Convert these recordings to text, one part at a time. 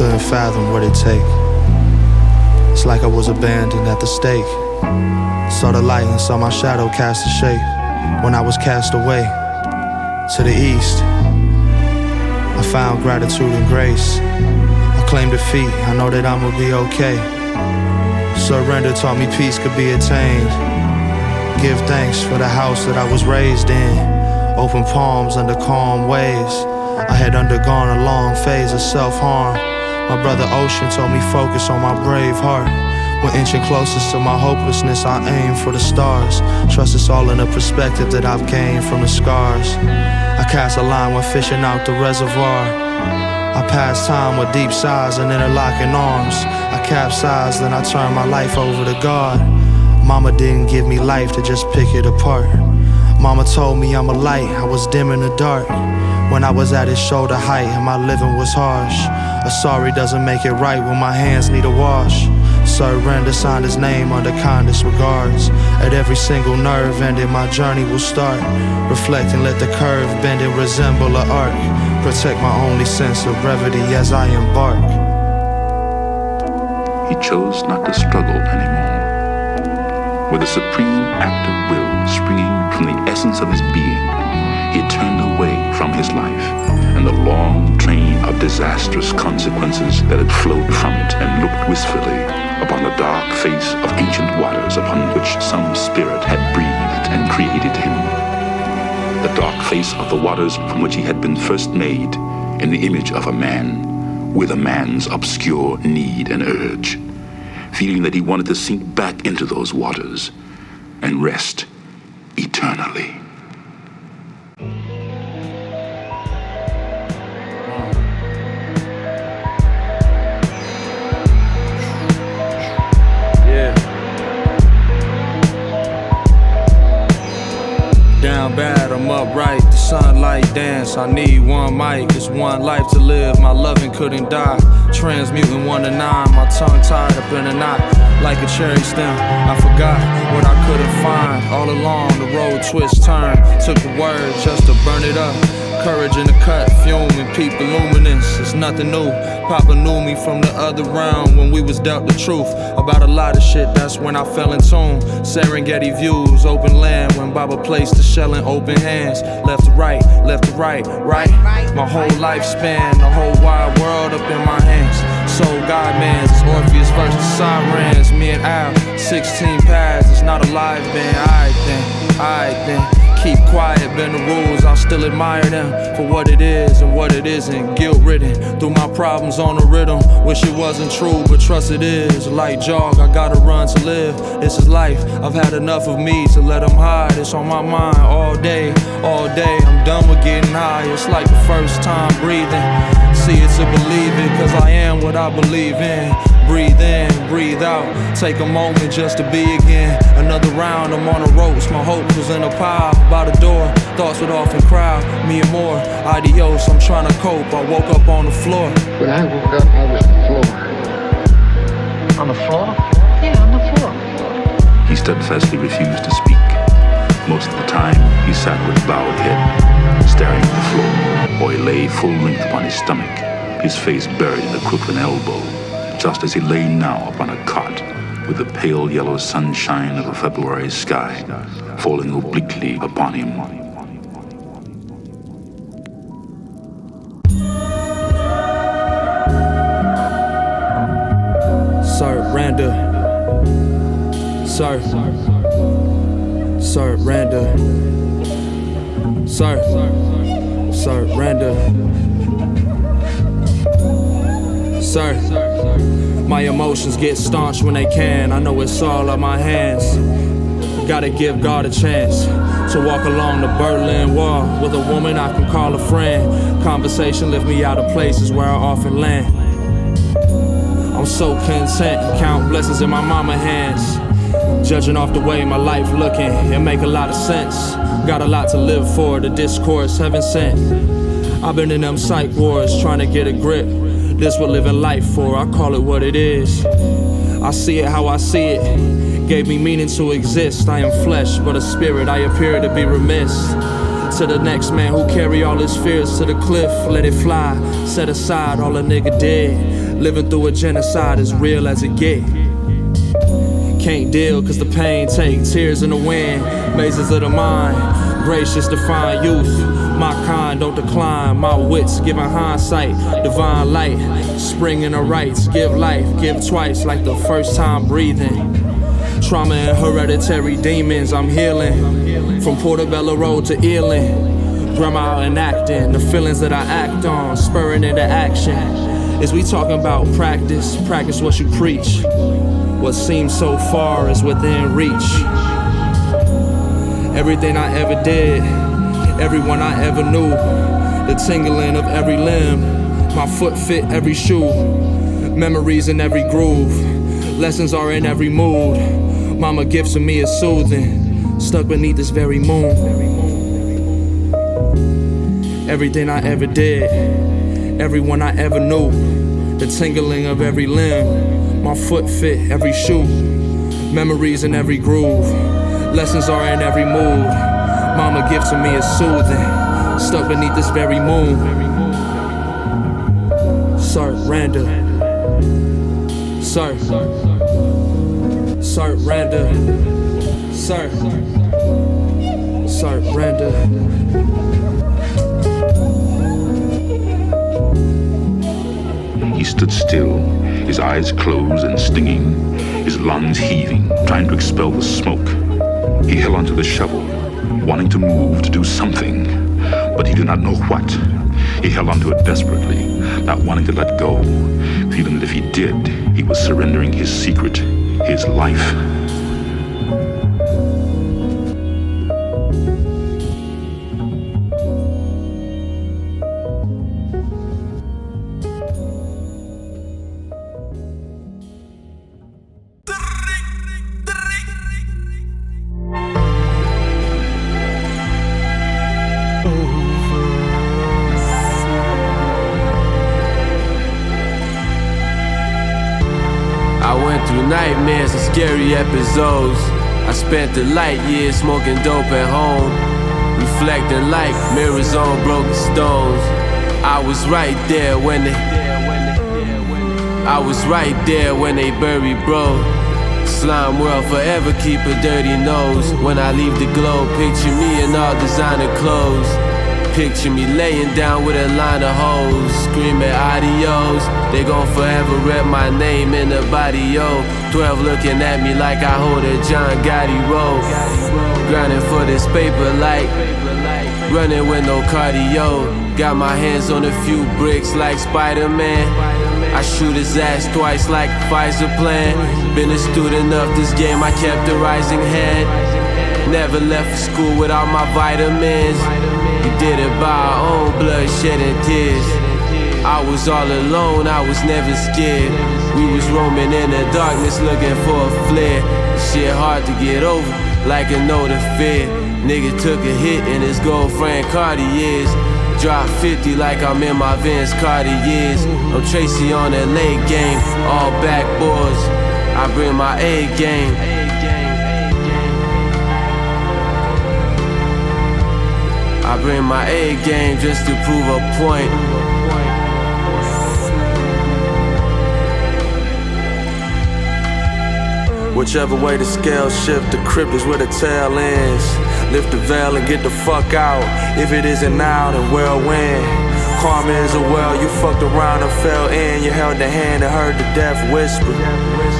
couldn't fathom what it'd take. It's like I was abandoned at the stake. Saw the light and saw my shadow cast a shape. When I was cast away to the east, I found gratitude and grace. I claim defeat, I know that I'ma be okay. Surrender taught me peace could be attained. Give thanks for the house that I was raised in. Open palms under calm waves. I had undergone a long phase of self-harm. My brother Ocean told me focus on my brave heart. When inching closest to my hopelessness, I aim for the stars. Trust it's all in the perspective that I've gained from the scars. I cast a line when fishing out the reservoir. I pass time with deep sighs and interlocking arms. I capsize, then I turn my life over to God. Mama didn't give me life to just pick it apart. Mama told me I'm a light, I was dim in the dark. When I was at his shoulder height and my living was harsh. A sorry doesn't make it right when my hands need a wash. Surrender signed his name under kindest regards. At every single nerve ending, my journey will start. Reflect and let the curve bend and resemble an arc. Protect my only sense of brevity as I embark. He chose not to struggle anymore. With a supreme act of will springing from the essence of his being, he turned away from his life and the long train of disastrous consequences that had flowed from it and looked wistfully upon the dark face of ancient waters upon which some spirit had breathed and created him. The dark face of the waters from which he had been first made in the image of a man with a man's obscure need and urge, feeling that he wanted to sink back into those waters and rest eternally. Down bad, I'm upright, the sunlight dance. I need one mic, it's one life to live. My loving couldn't die, transmuting 1 to 9. My tongue tied up in a knot, like a cherry stem. I forgot what I couldn't find. All along the road twist turn. Took the word just to burn it up. Courage in the cut, fuming, peep the luminous. It's nothing new. Papa knew me from the other round when we was dealt the truth about a lot of shit. That's when I fell in tune. Serengeti views, open land. When Baba placed the shell in open hands. Left to right, right. My whole lifespan, the whole wide world up in my hands. Soul God mans, it's Orpheus versus the Sirens. Me and Al, 16 paths, it's not a live band. Alright then. Keep quiet, bend the rules, I'll still admire them for what it is and what it isn't. Guilt-ridden, through my problems on the rhythm. Wish it wasn't true, but trust it is. Light jog, I gotta run to live. This is life, I've had enough of me to let them hide. It's on my mind all day. I'm done with getting high, it's like the first time breathing. See it to believe it, cause I am what I believe in. Breathe in, breathe out, take a moment just to be again. Another round, I'm on the ropes, my hopes was in a pile. By the door, thoughts would often crowd me and more. Adios, I'm trying to cope, I woke up on the floor. When I woke up, I was on the floor. On the floor? Yeah, on the floor. He steadfastly refused to speak. Most of the time, he sat with bowed head, staring at the floor, or he lay full length upon his stomach, his face buried in the crook of an elbow, just as he lay now upon a cot, with the pale yellow sunshine of a February sky falling obliquely upon him. Surrender. My emotions get staunch when they can. I know it's all on my hands. Gotta give God a chance to walk along the Berlin Wall with a woman I can call a friend. Conversation lift me out of places where I often land. I'm so content, count blessings in my mama hands. Judging off the way my life looking, it make a lot of sense. Got a lot to live for, the discourse heaven sent. I've been in them psych wars trying to get a grip. This what living life for, I call it what it is. I see it how I see it, gave me meaning to exist. I am flesh, but a spirit, I appear to be remiss. To the next man who carry all his fears to the cliff, let it fly. Set aside all a nigga did, Living through a genocide as real as it get. Can't deal cause the pain take tears in the wind. Mazes of the mind, gracious define youth. My kind don't decline, my wits giving hindsight. Divine light, spring in the rights. Give life, give twice like the first time breathing. Trauma and hereditary demons I'm healing. From Portobello Road to Ealing. Grandma enacting the feelings that I act on, spurring into action. As we talking about practice, practice what you preach. What seems so far is within reach. Everything I ever did, everyone I ever knew, the tingling of every limb, my foot fit every shoe, memories in every groove, lessons are in every mood. Mama gifts of me is soothing, stuck beneath this very moon. Everything I ever did, everyone I ever knew, the tingling of every limb, my foot fit every shoe, memories in every groove, lessons are in every mood. Mama gives to me is soothing, stuck beneath this very moon. Surrender, sir, surrender, sir, surrender. He stood still, his eyes closed and stinging, his lungs heaving, trying to expel the smoke. He held onto the shovel, wanting to move, to do something, but he did not know what. He held onto it desperately, not wanting to let go, feeling that if he did, he was surrendering his secret, his life. Nightmares and scary episodes. I spent the light years smoking dope at home, reflecting like mirrors on broken stones. I was right there when they buried bro. Slime world forever keep a dirty nose. When I leave the globe, picture me in all designer clothes. Picture me laying down with a line of hoes, screaming adios. They gon' forever rep my name in the body, yo. 12 looking at me like I hold a John Gotti roll. Grinding for this paper like running with no cardio. Got my hands on a few bricks like Spider-Man. I shoot his ass twice like Pfizer plan. Been a student of this game, I kept a rising head. Never left for school without my vitamins. We did it by our own blood, shedding tears. I was all alone, I was never scared. We was roaming in the darkness looking for a flare. Shit hard to get over, like a note of fear. Nigga took a hit in his girlfriend Cartier's. Drop 50 like I'm in my Vince Cartier's. I'm Tracy on that late game, all backboards. I bring my A game. I bring my A game just to prove a point. Whichever way the scale shift, the crypt is where the tail ends. Lift the veil and get the fuck out. If it isn't now, then we'll win. Karma is a well, you fucked around and fell in. You held the hand and heard the death whisper.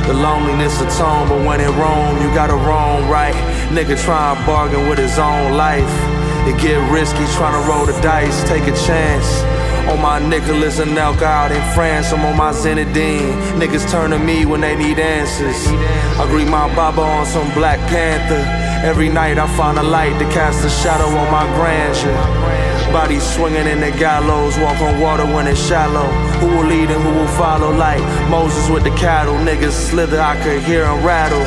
The loneliness atone, but when it roam, you gotta roam right. Nigga try and bargain with his own life. It get risky trying to roll the dice, take a chance. On my Nicholas and Elk out in France, I'm on my Zenadine. Niggas turn to me when they need answers. I greet my Baba on some Black Panther. Every night I find a light to cast a shadow on my grandeur. Body swinging in the gallows, walk on water when it's shallow. Who will lead and who will follow? Like Moses with the cattle. Niggas slither, I could hear them rattle.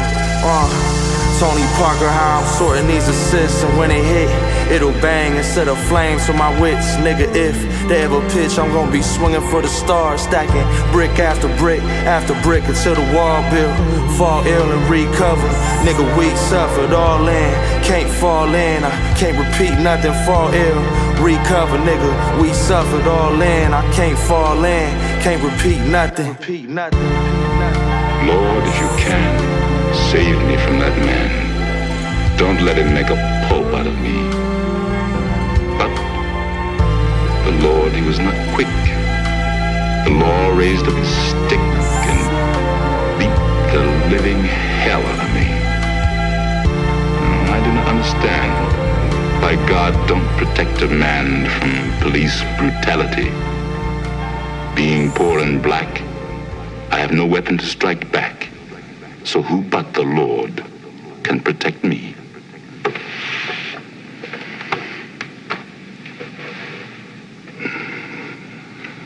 Tony Parker, how I'm sorting these assists, and when it hit, it'll bang instead of flames for my wits. Nigga, if they ever pitch, I'm gonna be swinging for the stars, stacking brick after brick until the wall built. Fall ill and recover. Nigga, we suffered all in, can't fall in. I can't repeat nothing, fall ill, recover. Nigga, we suffered all in, I can't fall in, can't repeat nothing. Lord, if you can, save me from that man. Don't let him make a pulp out of me. But the Lord, he was not quick. The law raised up his stick and beat the living hell out of me. I do not understand why God don't protect a man from police brutality. Being poor and black, I have no weapon to strike back. So who but the Lord can protect me?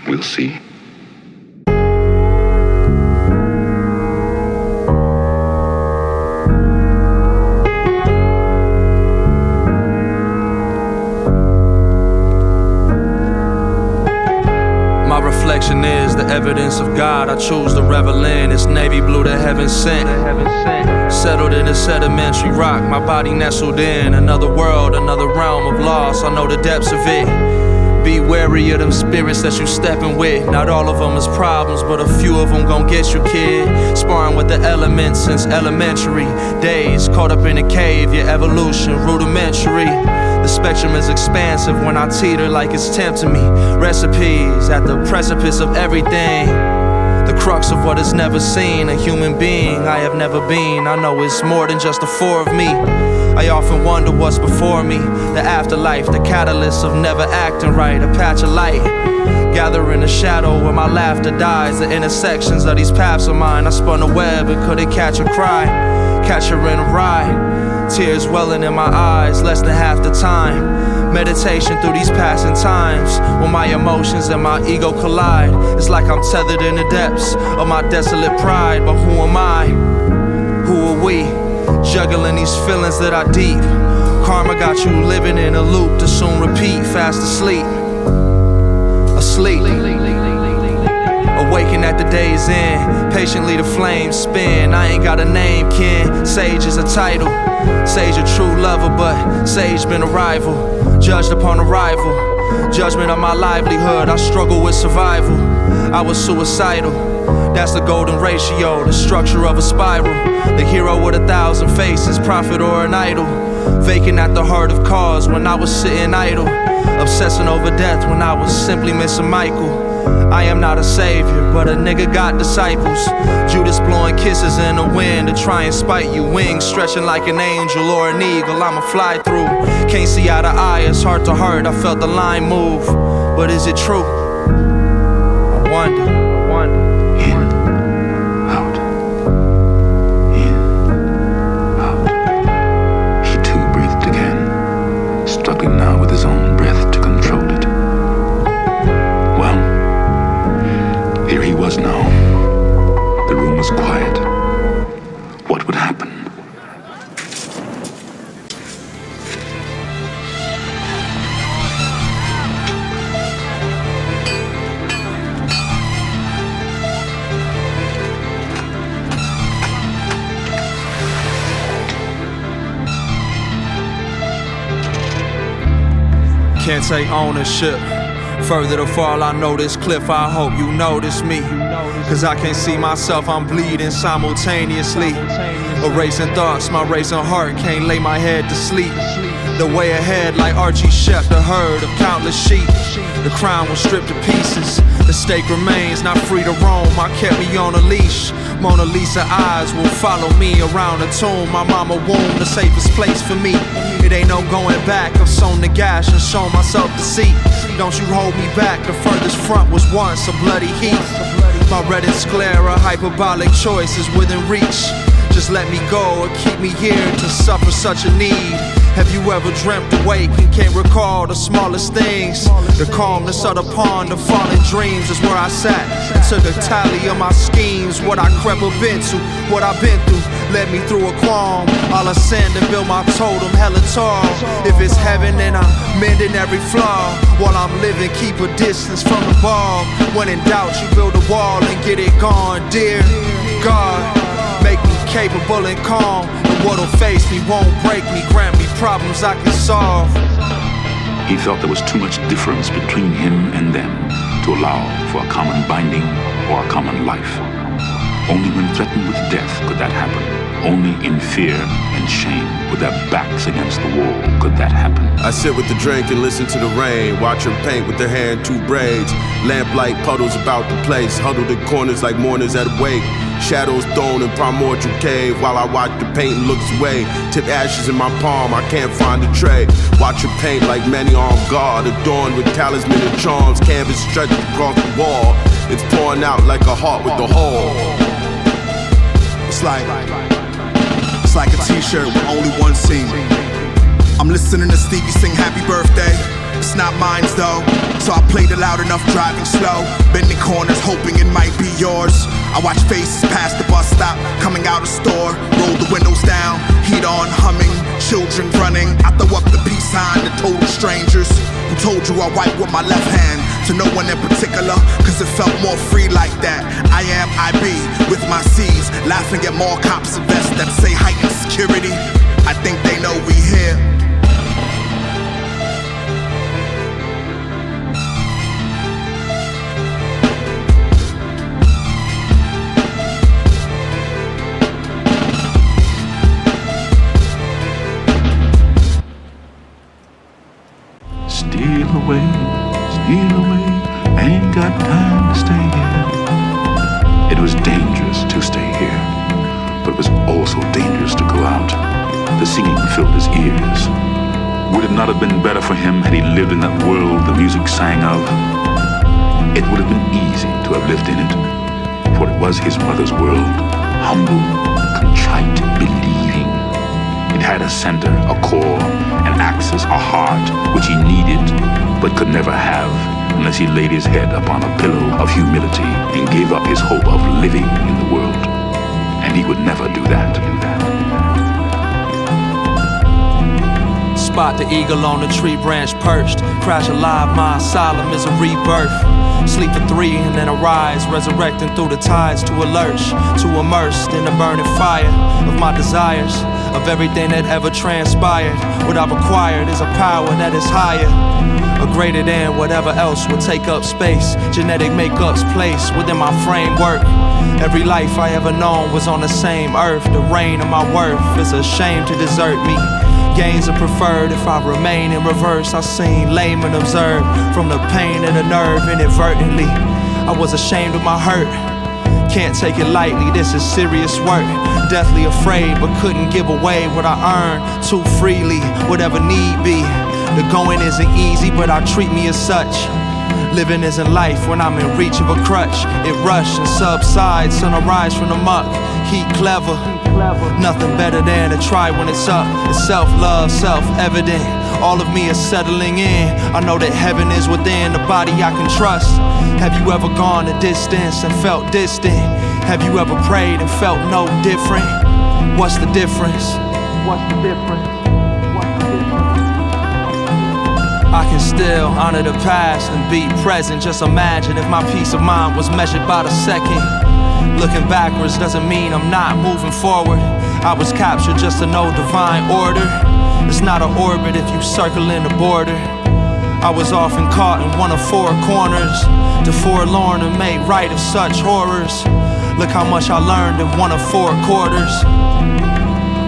We'll see. Reflection is the evidence of God I choose to revel in. It's Navy Blue that heaven sent. Settled in a sedimentary rock, my body nestled in another world, another realm of loss. I know the depths of it. Be wary of them spirits that you steppin' with. Not all of them is problems, but a few of them gon' get you, kid. Sparring with the elements since elementary days. Caught up in a cave, your evolution rudimentary. The spectrum is expansive when I teeter like it's tempting me. Recipes at the precipice of everything. The crux of what is never seen. A human being I have never been. I know it's more than just the four of me. I often wonder what's before me. The afterlife, the catalyst of never acting right. A patch of light, gather in the shadow where my laughter dies. The intersections of these paths of mine. I spun a web and couldn't catch a cry. Catch her in a ride. Tears welling in my eyes, less than half the time. Meditation through these passing times. When my emotions and my ego collide. It's like I'm tethered in the depths of my desolate pride. But who am I? Who are we? Juggling these feelings that are deep. Karma got you living in a loop to soon repeat. Fast asleep. Asleep. Awaken at the day's end. Patiently the flames spin. I ain't got a name, kin. Sage is a title. Sage a true lover, but Sage been a rival. Judged upon arrival. Judgment of my livelihood. I struggle with survival. I was suicidal. That's the golden ratio, the structure of a spiral. The hero with 1,000 faces, prophet or an idol. Vacant at the heart of cause when I was sitting idle. Obsessing over death when I was simply missing Michael. I am not a savior, but a nigga got disciples. Judas blowing kisses in the wind to try and spite you. Wings stretching like an angel or an eagle, I'ma fly through. Can't see eye to eye, it's heart to heart, I felt the line move. But is it true? I wonder. In, out. In, out. He too breathed again, struggling now with his own breath to control it. Well, here he was now. The room was quiet. What would happen? Can't take ownership. Further to fall, I know this cliff. I hope you notice me. Cause I can't see myself, I'm bleeding simultaneously. Erasing thoughts, my racing heart can't lay my head to sleep. The way ahead like Archie Shepp, the herd of countless sheep. The crown was stripped to pieces. The stake remains, not free to roam. I kept me on a leash. Mona Lisa eyes will follow me around the tomb. My mama womb, the safest place for me. It ain't no going back. I've sown the gash and shown myself deceit. Don't you hold me back. The furthest front was once a bloody heat. My red and sclera, hyperbolic choice is within reach. Just let me go or keep me here to suffer such a need. Have you ever dreamt awake and can't recall the smallest things? The calmness of the pond, the fallen dreams is where I sat and took a tally of my schemes. What I crept up into, what I've been through, led me through a qualm. I'll ascend and build my totem hella tall. If it's heaven, then I'm mending every flaw. While I'm living, keep a distance from the ball. When in doubt, you build a wall and get it gone. Dear God, make me capable and calm. And what'll face me won't break me. Grant me problems I can solve. He felt there was too much difference between him and them to to allow for a common binding or a common life. Only when threatened with death could that happen. Only in fear and shame, with their backs against the wall, could that happen. I sit with the drink and listen to the rain. Watch her paint with her hair in two braids. Lamplight puddles about the place, huddled in corners like mourners at a wake. Shadows thrown in primordial cave while I watch the paint and looks away. Tip ashes in my palm, I can't find a tray. Watch her paint like many armed guard, adorned with talisman and charms. Canvas stretched across the wall. It's pouring out like a heart with a hole. It's like a t-shirt with only one seam. I'm listening to Stevie sing happy birthday. It's not mine though, so I played it loud enough driving slow. Bending corners hoping it might be yours. I watch faces pass the bus stop, coming out of store. Roll the windows down, heat on, humming. Children running, I throw up the peace sign to total strangers. Who told you I wipe with my left hand? To no one in particular, cause it felt more free like that. I am IB with my C's, laughing at mall cops and vests that say heightened security. I think they know we here. Steal away, ain't got time to stay here. It was dangerous to stay here, but it was also dangerous to go out. The singing filled his ears. Would it not have been better for him had he lived in that world the music sang of? It would have been easy to have lived in it, for it was his mother's world, humble, contrite, believing. It had a center, a core, an axis, a heart, which he needed, but could never have unless he laid his head upon a pillow of humility and gave up his hope of living in the world. And he would never do that. Spot the eagle on the tree branch perched. Crash alive, my asylum is a rebirth. Sleep for 3 and then arise, resurrecting through the tides to a lurch, to immersed in the burning fire of my desires, of everything that ever transpired. What I've acquired is a power that is higher, or greater than whatever else would take up space. Genetic makeup's place within my framework. Every life I ever known was on the same earth. The reign of my worth is a shame to desert me. Gains are preferred if I remain in reverse. I seen layman observe from the pain of the nerve inadvertently. I was ashamed of my hurt. Can't take it lightly, this is serious work. Deathly afraid, but couldn't give away what I earned too freely, whatever need be. The going isn't easy, but I treat me as such. Living isn't life when I'm in reach of a crutch. It rush and subsides, sun arise from the muck. Heat clever, nothing better than to try when it's up. It's self-love, self-evident. All of me is settling in. I know that heaven is within the body I can trust. Have you ever gone a distance and felt distant? Have you ever prayed and felt no different? What's the difference? What's the difference? I can still honor the past and be present. Just imagine if my peace of mind was measured by the second. Looking backwards doesn't mean I'm not moving forward. I was captured just to know divine order. It's not an orbit if you circle in the border. I was often caught in one of 4 corners, the forlorn and made right of such horrors. Look how much I learned in one of 4 quarters.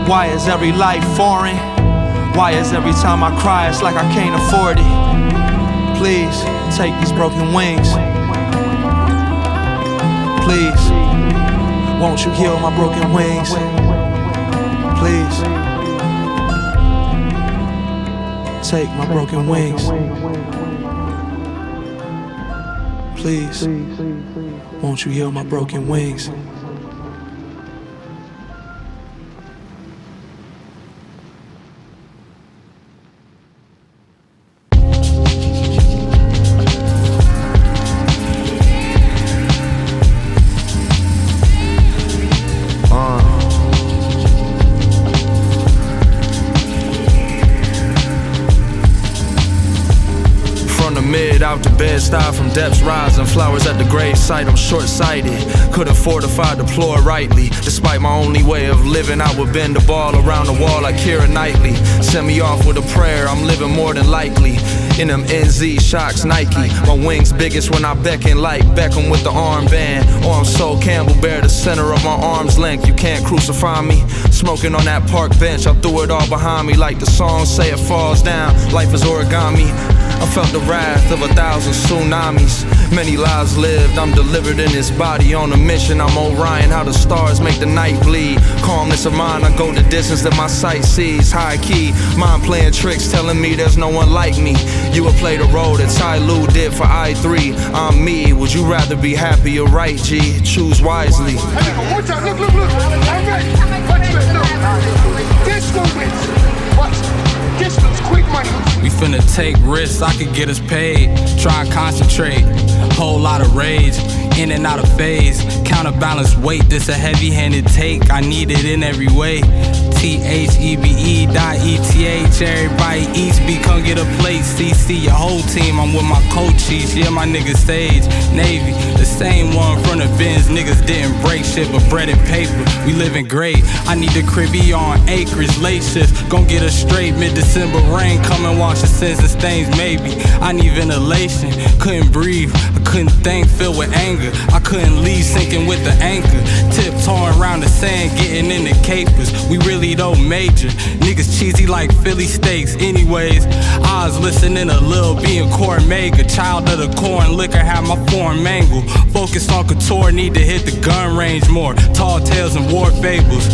Why is every life foreign? Why is every time I cry it's like I can't afford it? Please, take these broken wings. Please, won't you heal my broken wings? Please, take my broken wings. Please, won't you heal my broken wings? get out the bed, style from depths rising. Flowers at the grave site, I'm short-sighted. Couldn't fortify, deploy rightly. Despite my only way of living, I would bend the ball around the wall like Keira Knightley. Send me off with a prayer, I'm living more than likely. In them NZ shocks, Nike. My wings biggest when I beckon like Beckham with the armband. Or I'm so Campbell Bear, the center of my arm's length. You can't crucify me. Smoking on that park bench, I threw it all behind me. Like the song say, it falls down, life is origami. I felt the wrath of 1,000 tsunamis. Many lives lived, I'm delivered in this body on a mission. I'm Orion, how the stars make the night bleed. Calmness of mind, I go the distance that my sight sees. High key, mind playing tricks, telling me there's no one like me. You would play the role that Ty Lue did for I3. I'm me, would you rather be happy or right, G? Choose wisely. Hey, watch out, look. I'm ready. Watch it, look. This one wins. Watch. This one's quick money. We finna take risks, I could get us paid. Try and concentrate, whole lot of rage. In and out of phase, counterbalance weight. This a heavy-handed take, I need it in every way. THEBE.ETH, everybody eats, come get a plate. CC your whole team, I'm with my coaches. Yeah, my niggas Sage, Navy, the same one from the bins. Niggas didn't break shit, but bread and paper, we living great. I need the cribby on acreage, late shifts, gon' get us straight. Mid-December rain, come and wash the sins and stains, maybe. I need ventilation, couldn't breathe, I couldn't think, filled with anger. I couldn't leave, sinking with the anchor. Tiptoeing around the sand, getting in the capers. We really don't major. Niggas cheesy like Philly steaks. Anyways, I was listening to Lil B and Corn Mega. Child of the corn liquor, had my form mangled. Focus on couture, need to hit the gun range more. Tall tales and war fables.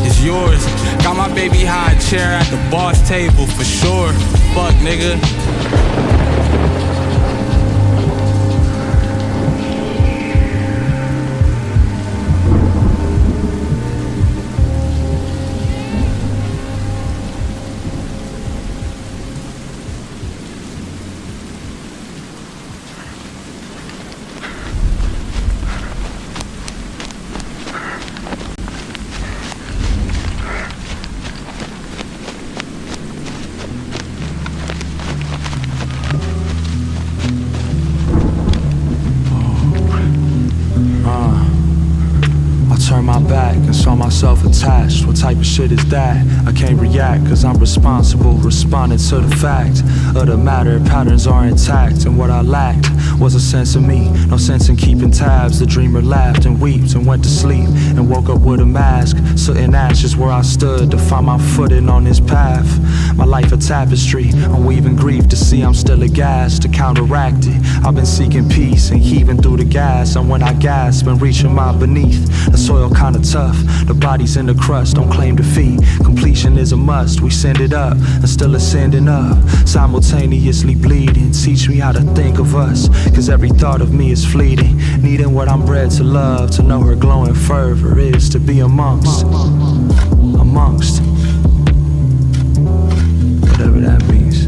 It's yours. Got my baby high chair at the boss table for sure. Fuck, nigga. Myself attached, what type of shit is that? I can't react cause I'm responsible, responding to the fact of the matter, patterns are intact. And what I lacked was a sense of me, no sense in keeping tabs. The dreamer laughed and wept and went to sleep and woke up with a mask. Soot and ashes where I stood to find my footing on this path. My life a tapestry, I'm weaving grief to see I'm still aghast. To counteract it, I've been seeking peace and heaving through the gas. And when I gasp and reaching my beneath, the soil kinda tough, the body's in the crust, don't claim defeat. Completion is a must, we send it up and still ascending up, simultaneously bleeding. Teach me how to think of us, cause every thought of me is fleeting. Needing what I'm bred to love, to know her glowing fervor is to be amongst whatever that means.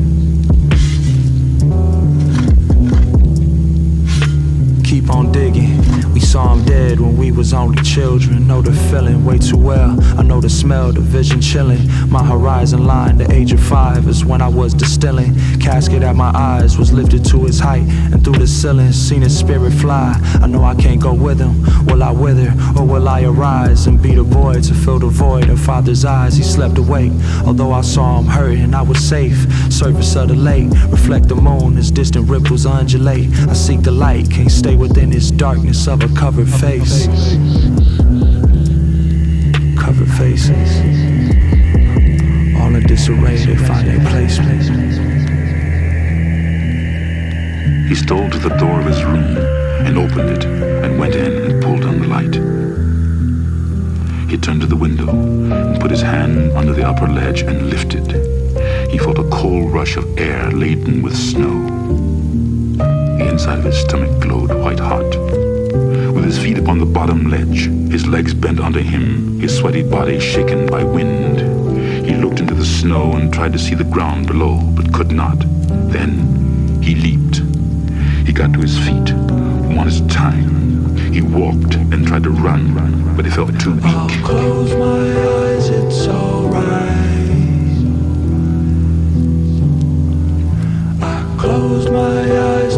Keep on digging. We saw him dead when we was only children. Know the feeling way too well. I know the smell, the vision chilling. My horizon line, the age of 5 is when I was distilling. Casket at my eyes was lifted to its height, and through the ceiling seen his spirit fly. I know I can't go with him. Will I wither or will I arise and be the boy to fill the void in father's eyes? He slept awake, although I saw him hurting. I was safe. Surface of the lake reflect the moon as distant ripples undulate. I seek the light, can't stay within this darkness of a covered face. Covered faces, all in disarray, they find their placement. He stole to the door of his room and opened it and went in and pulled on the light. He turned to the window and put his hand under the upper ledge and lifted. He felt a cold rush of air laden with snow. The inside of his stomach glowed white hot. With his feet upon the bottom ledge, his legs bent under him, his sweaty body shaken by wind. He looked into the snow and tried to see the ground below, but could not. Then he leaped. He got to his feet, one at a time. He walked and tried to run, but he felt too weak. I'll close my eyes, it's alright. I close my eyes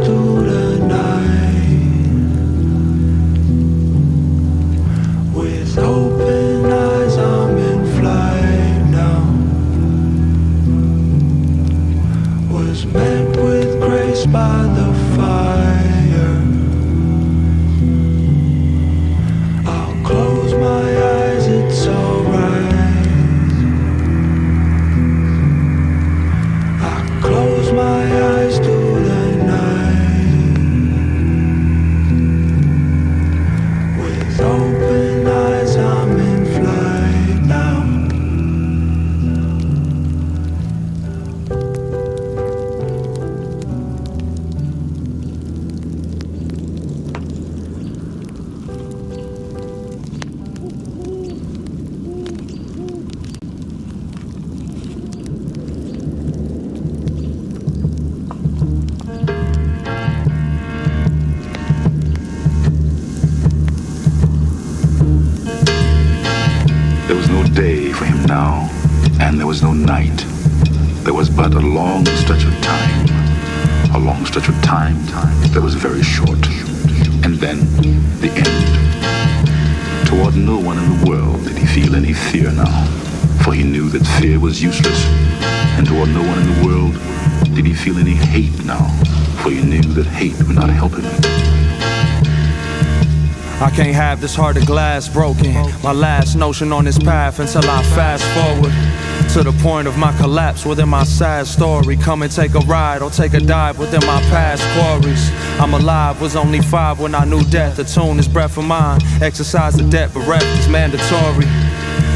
There was no day for him now, and there was no night. There was but a long stretch of time. A long stretch of time that was very short. And then the end. Toward no one in the world did he feel any fear now, for he knew that fear was useless. And toward no one in the world did he feel any hate now, for he knew that hate would not help him. I can't have this heart of glass broken. My last notion on this path until I fast forward to the point of my collapse within my sad story. Come and take a ride or take a dive within my past quarries. I'm alive, was only 5 when I knew death. Attune this breath of mine, exercise the debt bereft is mandatory.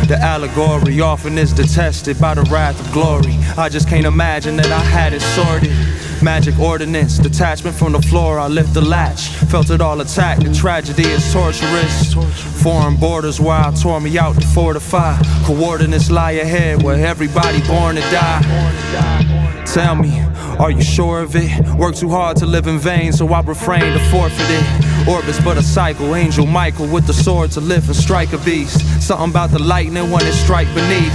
The allegory often is detested by the wrath of glory. I just can't imagine that I had it sorted. Magic ordinance, detachment from the floor, I lift the latch. Felt it all attack, the tragedy is torturous. Foreign borders where I tore me out to fortify. Coordinates lie ahead where everybody born to die. Tell me, are you sure of it? Work too hard to live in vain, so I refrain to forfeit it. Orbits but a cycle, Angel Michael with the sword to lift and strike a beast. Something about the lightning when it strike beneath.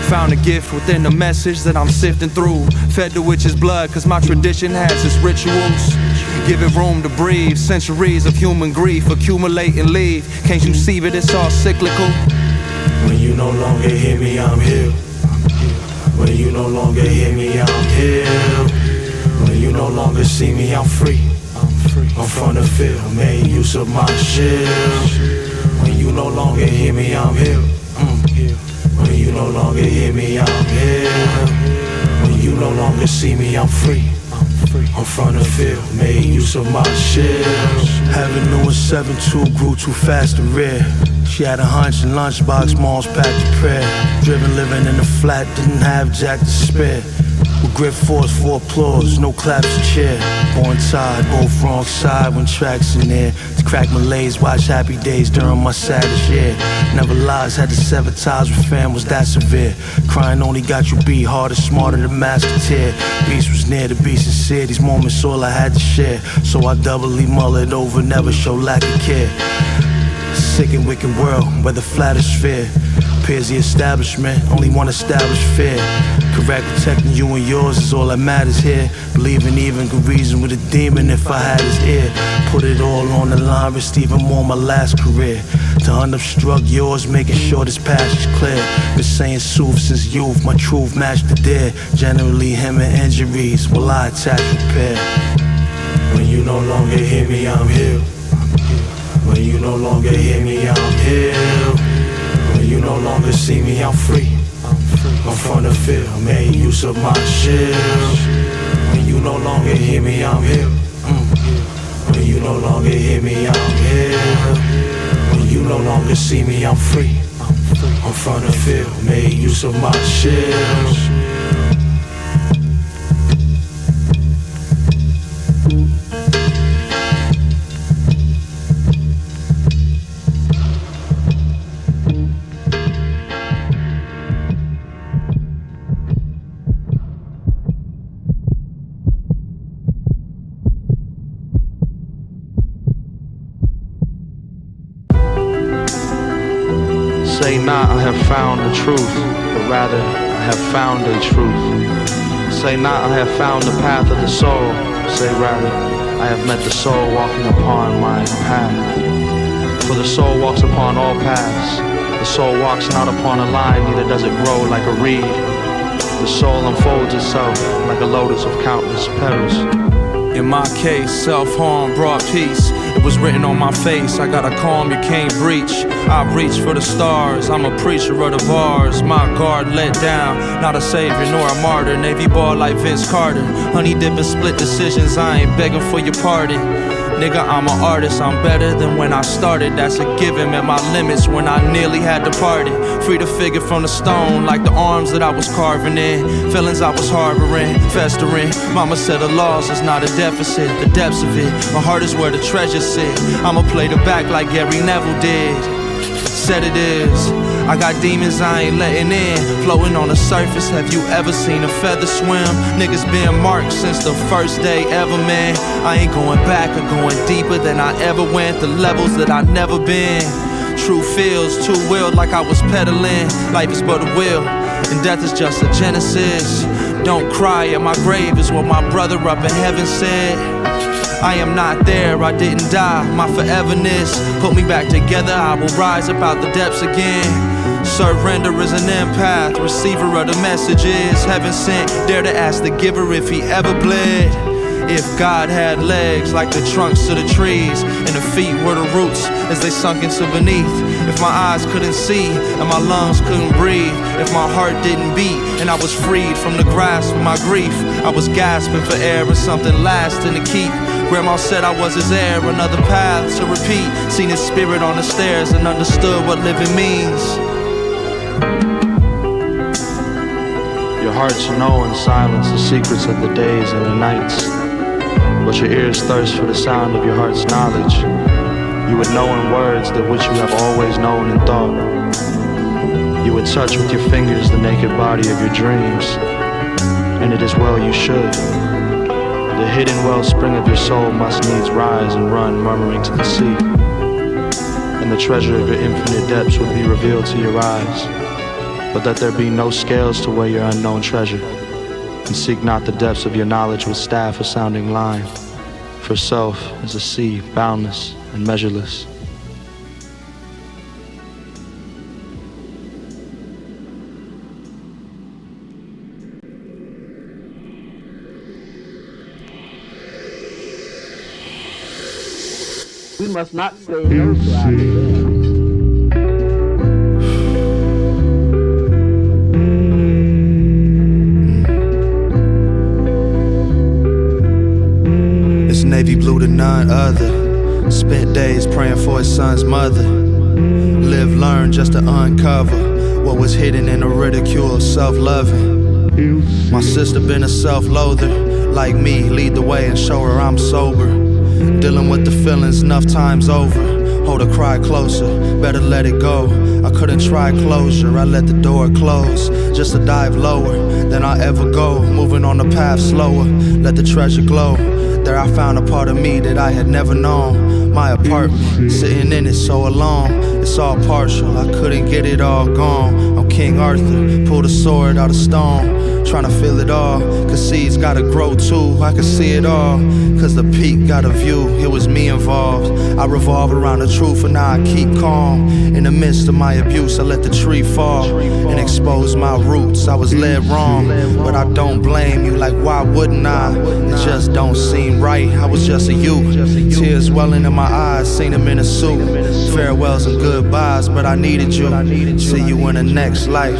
Found a gift within the message that I'm sifting through. Fed the witch's blood cause my tradition has its rituals. Give it room to breathe, centuries of human grief accumulate and leave. Can't you see that it's all cyclical? When you no longer hear me, I'm here. When you no longer hear me, I'm here. When you no longer see me, I'm free. I'm from the field, made use of my shield. When you no longer hear me, I'm here. When you no longer hear me, I'm here. When you no longer see me, I'm free. I'm from the field, made use of my shield. Heaven knew in 7-2 grew too fast to rear. She had a hunch and lunchbox, mom's packed to prayer. Driven, living in the flat, didn't have jack to spare. With grip force for applause, no claps to cheer. Born tired, both wrong side when tracks in there. To crack malaise, watch happy days during my saddest year. Never lies, had to sever ties with fam, was that severe. Crying only got you beat harder, smarter than master tear. Beast was near to be sincere, these moments all I had to share. So I doubly mull it over, never show lack of care. Sick and wicked world, where the flattest sphere appears the establishment, only one established fear. Correct, protecting you and yours is all that matters here. Believing even could reason with a demon if I had his ear. Put it all on the line, risked even more my last career. To unobstruct yours, making sure this path is clear. Been saying sooth since youth, my truth matched the dare. Generally him and injuries, will I attach repair. When you no longer hear me, I'm here. When you no longer hear me, I'm here. When you no longer see me, I'm free. I'm from the field, made use of my shield. When you no longer hear me, I'm here. When you no longer hear me, I'm here. When you no longer see me, I'm free. I'm from the field, made use of my shield. Say not I have found the truth, but rather I have found a truth. Say not I have found the path of the soul, say rather I have met the soul walking upon my path. For the soul walks upon all paths. The soul walks not upon a line, neither does it grow like a reed. The soul unfolds itself like a lotus of countless petals. In my case, self-harm brought peace. It was written on my face, I got a calm you can't breach. I reach for the stars, I'm a preacher of the bars. My guard let down, not a savior nor a martyr. Navy ball like Vince Carter, honey dipping split decisions, I ain't begging for your pardon. Nigga, I'm an artist, I'm better than when I started. That's a given, met my limits when I nearly had departed. Free to figure from the stone, like the arms that I was carving in. Feelings I was harboring, festering. Mama said the loss is not a deficit, the depths of it. My heart is where the treasure sit. I'ma play the back like Gary Neville did. Said it is. I got demons I ain't letting in, floating on the surface. Have you ever seen a feather swim? Niggas been marked since the first day ever, man. I ain't going back or going deeper than I ever went, the levels that I never been. true feels, two-wheeled like I was pedaling. Life is but a wheel, and death is just a genesis. Don't cry at my grave is what my brother up in heaven said. I am not there, I didn't die, my foreverness put me back together, I will rise up out the depths again. Surrender is an empath, receiver of the messages heaven sent, dare to ask the giver if he ever bled. If God had legs like the trunks of the trees, and the feet were the roots as they sunk into beneath. If my eyes couldn't see and my lungs couldn't breathe, if my heart didn't beat and I was freed from the grasp of my grief, I was gasping for air and something lasting to keep. Grandma said I was his heir, another path to repeat. Seen his spirit on the stairs and understood what living means. Your hearts know in silence the secrets of the days and the nights, but your ears thirst for the sound of your heart's knowledge. You would know in words that which you have always known in thought. You would touch with your fingers the naked body of your dreams, and it is well you should. The hidden wellspring of your soul must needs rise and run murmuring to the sea, and the treasure of your infinite depths would be revealed to your eyes. But that there be no scales to weigh your unknown treasure, and seek not the depths of your knowledge with staff or sounding line, for self is a sea boundless and measureless. We must not say no to ourselves. Navy Blue to none other. Spent days praying for his son's mother. Live, learn just to uncover what was hidden in the ridicule of self-loving. My sister been a self-loather. Like me, lead the way and show her I'm sober. Dealing with the feelings enough times over. Hold her cry closer, better let it go. I couldn't try closure, I let the door close. Just to dive lower than I ever go. Moving on the path slower, let the treasure glow. There I found a part of me that I had never known. My apartment, sitting in it so alone. It's all partial, I couldn't get it all gone. I'm King Arthur, pulled a sword out of stone. Trying to feel it all, cause seeds gotta grow too. I could see it all, cause the peak got a view. It was me involved, I revolve around the truth and now I keep calm. In the midst of my abuse, I let the tree fall and expose my roots. I was led wrong, but I don't blame you, like why wouldn't I? It just don't seem right, I was just a youth. Tears welling in my eyes, seen him in a suit. Farewells and goodbyes, but I needed you. See you in the next life.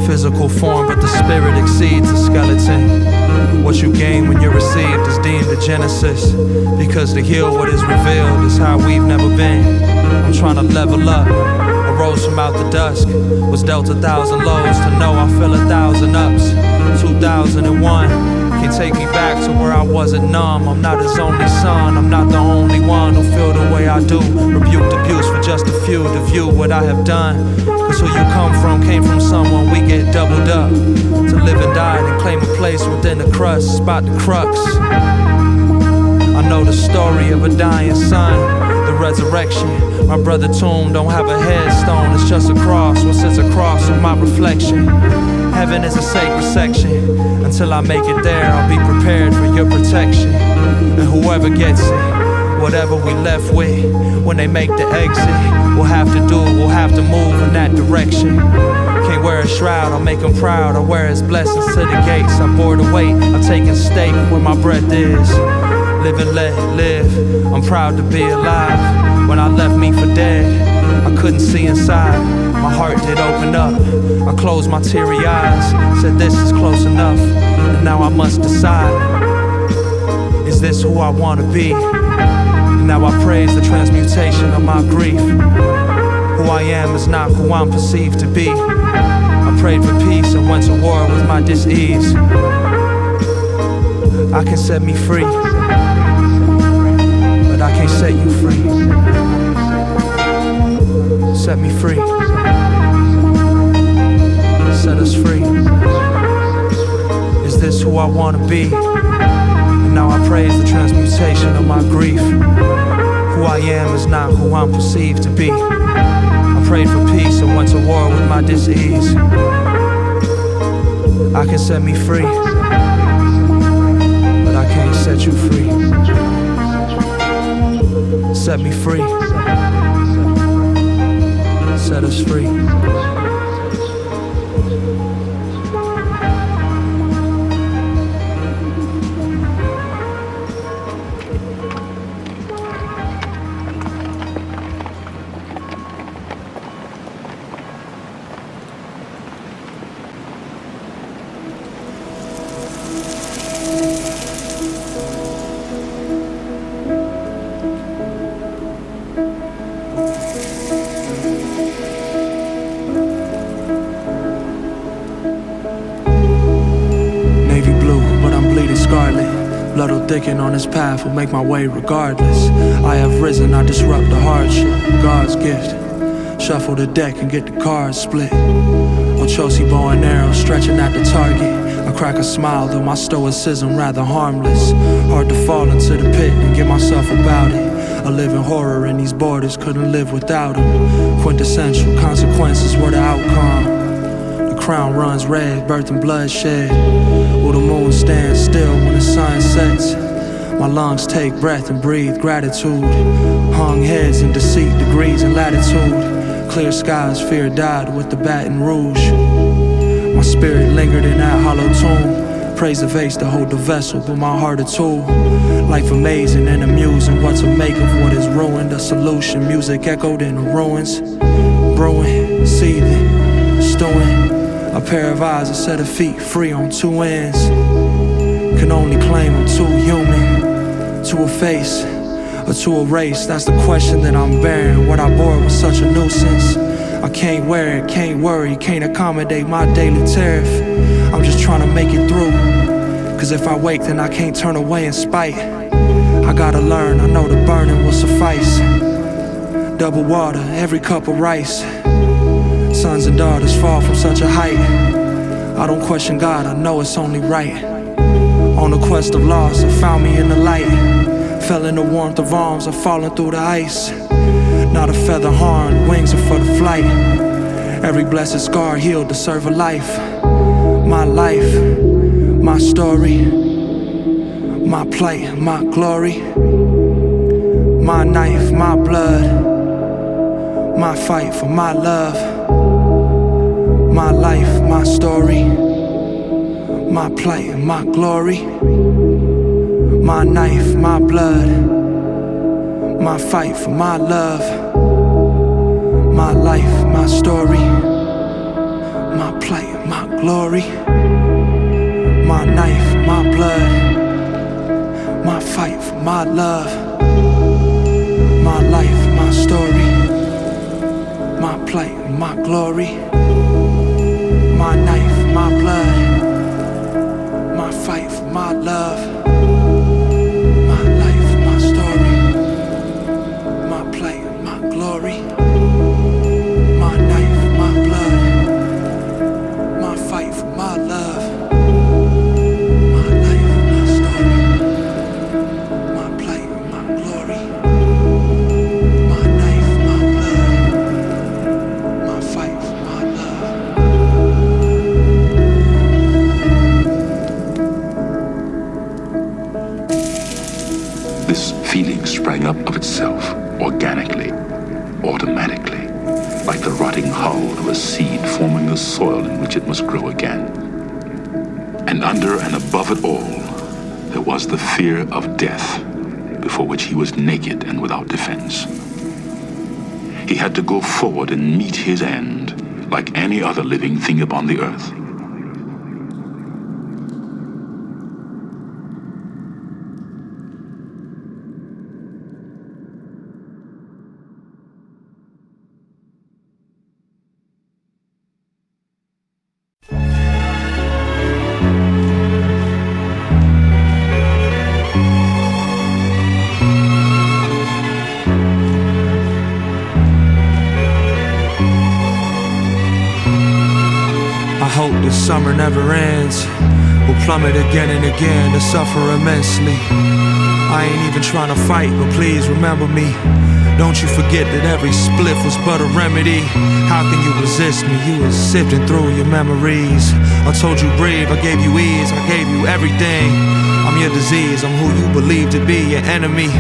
Physical form, but the spirit exceeds the skeleton. What you gain when you're received is deemed a genesis, because to heal what is revealed is how we've never been. I'm trying to level up. I rose from out the dusk, was dealt 1,000 lows to know I feel 1,000 ups. 2001 can take me back to where I wasn't numb. I'm not his only son, I'm not the only one who feel the way I do. Rebuked abuse for just a few to view what I have done. Cause who you come from came from someone we get doubled up. To live and die and claim a place within the crust, spot the crux. I know the story of a dying son, the resurrection. My brother tomb don't have a headstone, it's just a cross. What sits across from my reflection? Heaven is a sacred section. Until I make it there, I'll be prepared for your protection. And whoever gets it, whatever we left with, when they make the exit, we'll have to move in that direction. Can't wear a shroud, I'll make him proud. I wear his blessings to the gates. I bore the weight, I'm taking stake where my breath is. live and let live. I'm proud to be alive. When I left me for dead, I couldn't see inside. My heart did open up. I closed my teary eyes, said this is close enough. And now I must decide, is this who I wanna be? And now I praise the transmutation of my grief. Who I am is not who I'm perceived to be. I prayed for peace and went to war with my dis-ease. I can set me free, but I can't set you free. Set me free. Set us free. Is this who I wanna be? And now I praise the transmutation of my grief. Who I am is not who I'm perceived to be. I prayed for peace and went to war with my dis-ease. I can set me free, but I can't set you free. Set me free. Set us free. Thinking on this path will make my way regardless. I have risen, I disrupt the hardship, God's gift. Shuffle the deck and get the cards split. Ochosi bow and arrow stretching at the target. I crack a smile though my stoicism rather harmless. Hard to fall into the pit and get myself about it. A living horror in these borders, couldn't live without them. Quintessential consequences were the outcome. The crown runs red, birthing bloodshed. Will the moon stand still when the sun sets? My lungs take breath and breathe gratitude. Hung heads in deceit, degrees and latitude. Clear skies, fear died with the Baton Rouge. My spirit lingered in that hollow tomb. Praise the vase to hold the vessel, but my heart a tool. Life amazing and amusing, what to make of what is ruined. A solution, music echoed in the ruins. Brewing, seething, stewing. A pair of eyes, a set of feet, free on two ends. Can only claim I'm too human to efface or to erase. That's the question that I'm bearing. What I bore was such a nuisance. I can't wear it, can't worry, can't accommodate my daily tariff. I'm just trying to make it through. Cause if I wake, then I can't turn away in spite. I gotta learn, I know the burning will suffice. Double water, every cup of rice. Sons and daughters fall from such a height. I don't question God, I know it's only right. On a quest of loss, it found me in the light. Fell in the warmth of arms, I've fallen through the ice. Not a feather harmed, wings are for the flight. Every blessed scar healed to serve a life. My life, my story. My plight, my glory. My knife, my blood. My fight for my love. My life, my story. My plight, my glory. My knife, my blood. My fight for my love. My life, my story. My plight, my glory. My knife, my blood. My fight for my love. My life, my story. My plight, my glory. My knife, my blood. My fight for my love. My life, my story. My plight, my glory. My knife, my blood. My fight for my love. My life, my story. My plight, my glory. My knife, my blood. My fight for my love. This feeling sprang up of itself, organically, automatically, like the rotting hull of a seed forming the soil in which it must grow again. And under and above it all, there was the fear of death. before which he was naked and without defense. He had to go forward and meet his end like any other living thing upon the earth. Summer never ends. We'll plummet again and again to suffer immensely. I ain't even trying to fight, but please remember me. Don't you forget that every spliff was but a remedy. How can you resist me? You was sifting through your memories. I told you breathe, I gave you ease, I gave you everything. I'm your disease, I'm who you believe to be your enemy.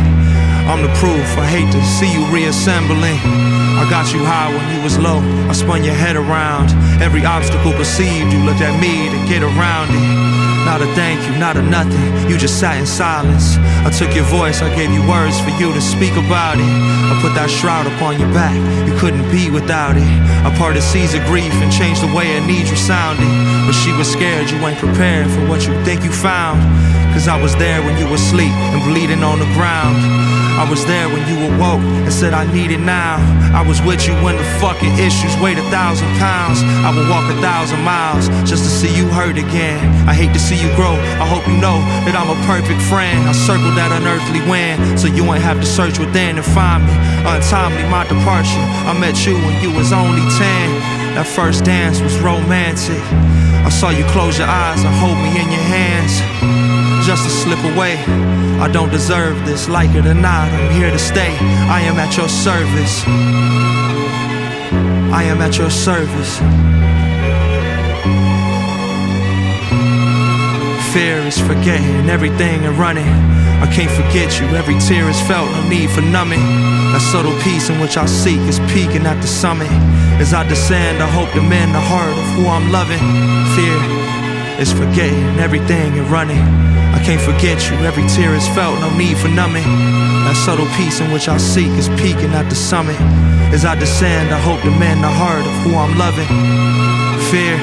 I'm the proof, I hate to see you reassembling. I got you high when you was low, I spun your head around. Every obstacle perceived, you looked at me to get around it. Not a thank you, not a nothing, you just sat in silence. I took your voice, I gave you words for you to speak about it. I put that shroud upon your back, you couldn't be without it. I parted seas of grief and changed the way a need resounded. But she was scared you ain't prepared for what you think you found. Cause I was there when you were asleep and bleeding on the ground. I was there when you awoke and said I need it now. I was with you when the fucking issues weighed 1,000 pounds. I would walk 1,000 miles just to see you hurt again. I hate to see you grow, I hope you know that I'm a perfect friend. I circled that unearthly wind so you ain't have to search within and find me. Untimely my departure, I met you when you was only 10. That first dance was romantic. I saw you close your eyes and hold me in your hands just to slip away. I don't deserve this, like it or not, I'm here to stay. I am at your service. I am at your service. Fear is forgetting everything and running. I can't forget you, every tear is felt, no need for numbing. That subtle peace in which I seek is peaking at the summit. As I descend, I hope to mend the heart of who I'm loving. Fear is forgetting everything and running. I can't forget you, every tear is felt, no need for numbing. That subtle peace in which I seek is peaking at the summit. As I descend, I hope to mend the heart of who I'm loving. Fear